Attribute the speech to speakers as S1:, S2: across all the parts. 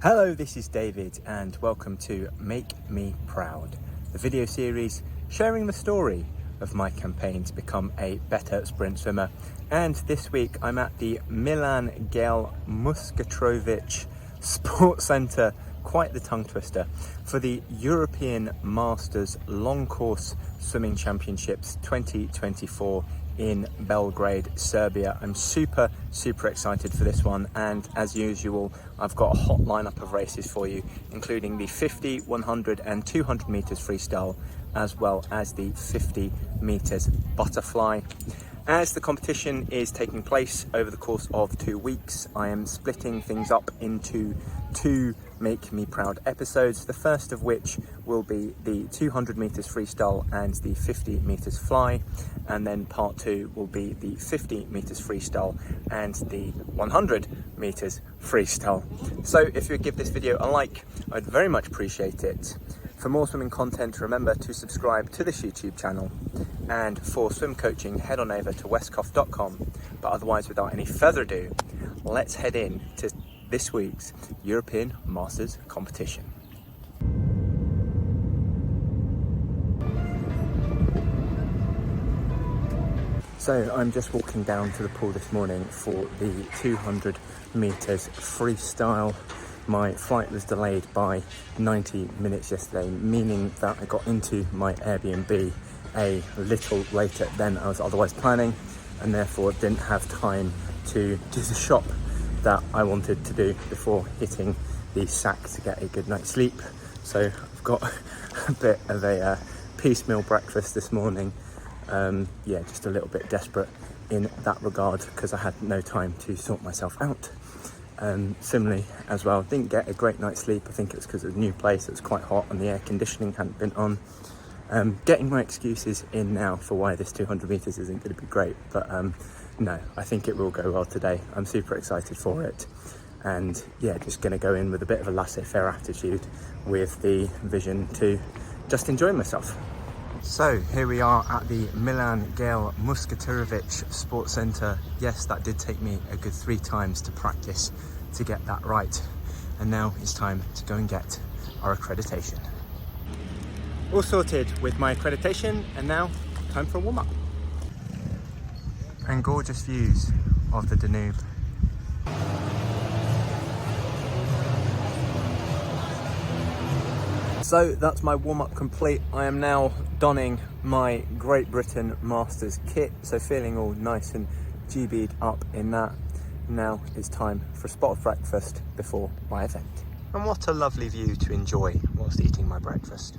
S1: Hello, this is David and welcome to Make Me Proud, the video series sharing the story of my campaign to become a better sprint swimmer. And this week I'm at the Milan Gale Muskatirovic Sports Centre, quite the tongue twister, for the European Masters Long Course Swimming Championships 2024 in Belgrade, Serbia. I'm super excited for this one, and as usual I've got a hot lineup of races for you, including the 50, 100 and 200 meters freestyle, as well as the 50 meters butterfly. As the competition is taking place over the course of 2 weeks, I am splitting things up into 2 Make Me Proud episodes, the first of which will be the 200 meters freestyle and the 50 meters fly, and then part 2 will be the 50 meters freestyle and the 100 meters freestyle. So if you would give this video a like, I'd very much appreciate it. For more swimming content, remember to subscribe to this YouTube channel, and for swim coaching head on over to westcough.com. But otherwise, without any further ado, let's head in to this week's European Masters competition. So I'm just walking down to the pool this morning for the 200 meters freestyle. My flight was delayed by 90 minutes yesterday, meaning that I got into my Airbnb a little later than I was otherwise planning, and therefore didn't have time to do the shop that I wanted to do before hitting the sack to get a good night's sleep. So I've got a bit of a piecemeal breakfast this morning. Yeah, just a little bit desperate in that regard because I had no time to sort myself out. Similarly as well, didn't get a great night's sleep. I think it was because it was a new place, it was quite hot and the air conditioning hadn't been on. Getting my excuses in now for why this 200 meters isn't going to be great, but no, I think it will go well today. I'm super excited for it, and yeah, just going to go in with a bit of a laissez-faire attitude with the vision to just enjoy myself. So here we are at the Milan Gale Muskatirovic Sports Centre. Yes, that did take me a good 3 times to practice to get that right, and now it's time to go and get our accreditation. All sorted with my accreditation, and now time for a warm-up. And gorgeous views of the Danube. So that's my warm-up complete. I am now donning my Great Britain Masters kit, so feeling all nice and GB'd up in that. Now it's time for a spot of breakfast before my event. And what a lovely view to enjoy whilst eating my breakfast.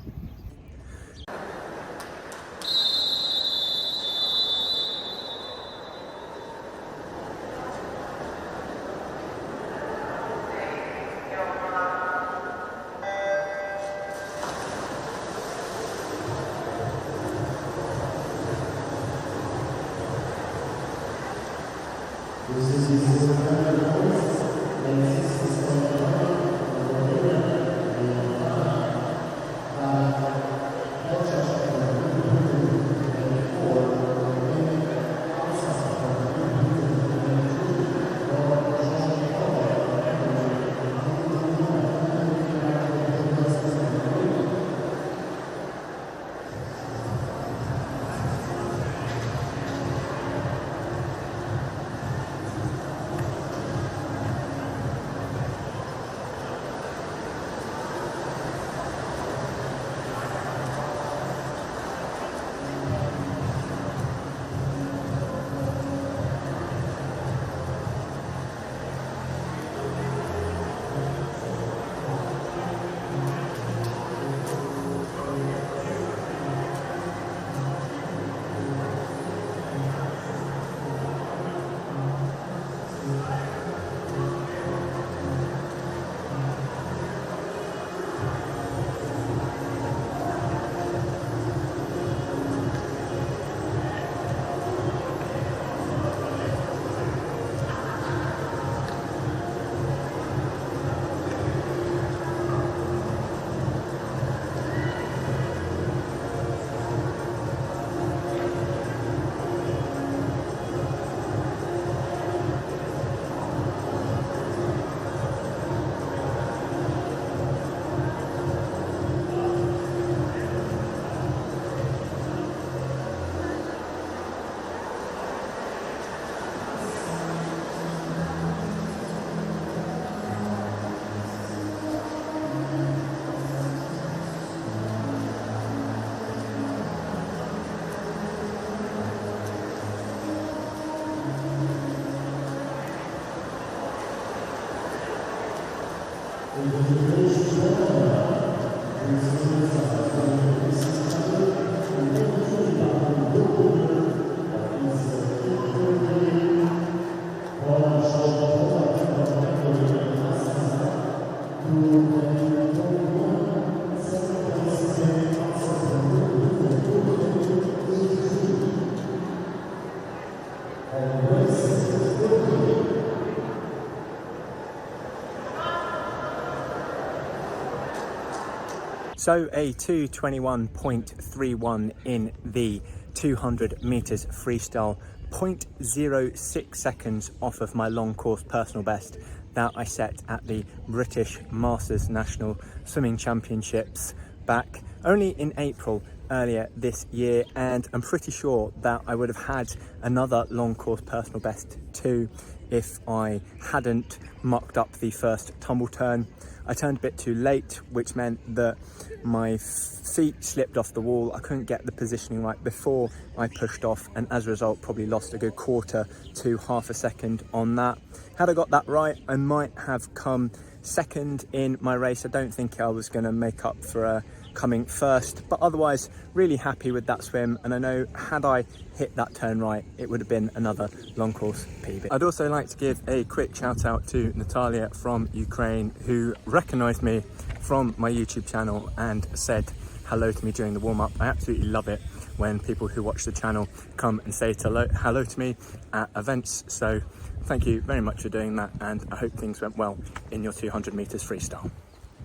S1: So a 2:21.31 in the 200 meters freestyle, 0.06 seconds off of my long course personal best that I set at the British Masters National Swimming Championships back only in April earlier this year, and I'm pretty sure that I would have had another long course personal best too if I hadn't mucked up the first tumble turn. I turned a bit too late, which meant that my feet slipped off the wall. I couldn't get the positioning right before I pushed off, and as a result probably lost a good quarter to half a second on that. Had I got that right, I might have come second in my race. I don't think I was going to make up for coming first, but otherwise really happy with that swim, and I know had I hit that turn right it would have been another long course PB. I'd also like to give a quick shout out to Natalia from Ukraine, who recognized me from my YouTube channel and said hello to me during the warm-up. I absolutely love it when people who watch the channel come and say hello to me at events, so thank you very much for doing that, and I hope things went well in your 200 meters freestyle.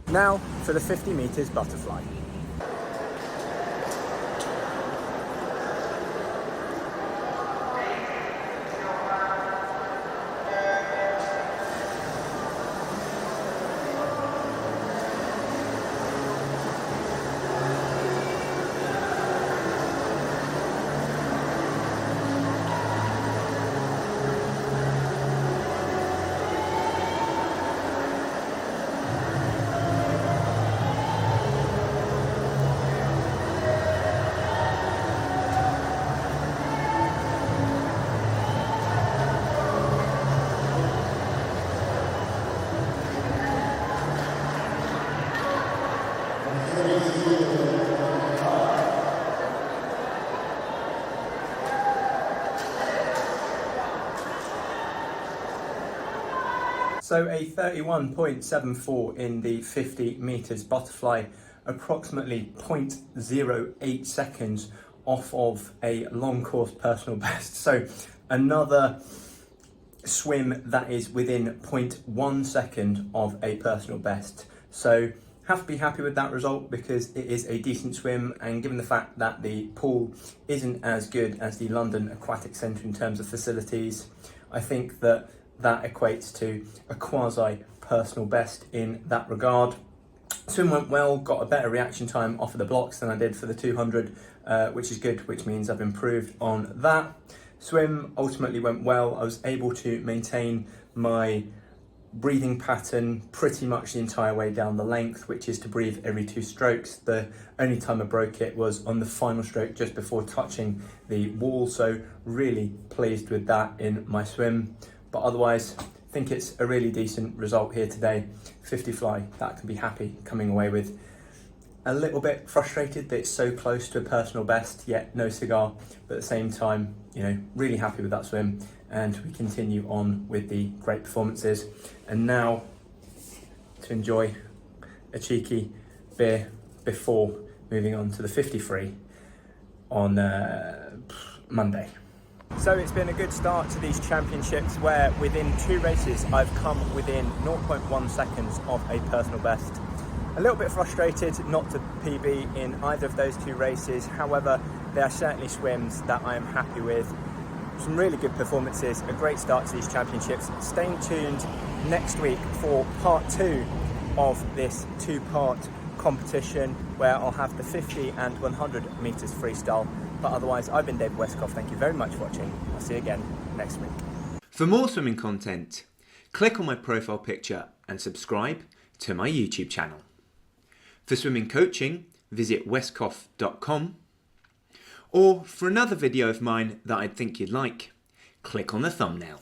S1: Now for the 50 meters butterfly. So a 31.74 in the 50 meters butterfly, approximately 0.08 seconds off of a long course personal best. So another swim that is within 0.1 second of a personal best. So have to be happy with that result because it is a decent swim, and given the fact that the pool isn't as good as the London Aquatic Centre in terms of facilities, I think that equates to a quasi personal best in that regard. Swim went well, got a better reaction time off of the blocks than I did for the 200, which is good, which means I've improved on that. Swim ultimately went well. I was able to maintain my breathing pattern pretty much the entire way down the length, which is to breathe every 2 strokes. The only time I broke it was on the final stroke just before touching the wall, so really pleased with that in my swim. But otherwise, I think it's a really decent result here today. 50 fly, that can be happy coming away with. A little bit frustrated that it's so close to a personal best, yet no cigar. But at the same time, you know, really happy with that swim. And we continue on with the great performances. And now to enjoy a cheeky beer before moving on to the 53 on Monday. So it's been a good start to these championships where within 2 races I've come within 0.1 seconds of a personal best. A little bit frustrated not to PB in either of those 2 races, however they are certainly swims that I am happy with. Some really good performances, a great start to these championships. Stay tuned next week for part 2 of this 2-part competition where I'll have the 50 and 100 meters freestyle. But otherwise, I've been David Westcough. Thank you very much for watching. I'll see you again next week.
S2: For more swimming content, click on my profile picture and subscribe to my YouTube channel. For swimming coaching, visit westcough.com. Or for another video of mine that I think you'd like, click on the thumbnail.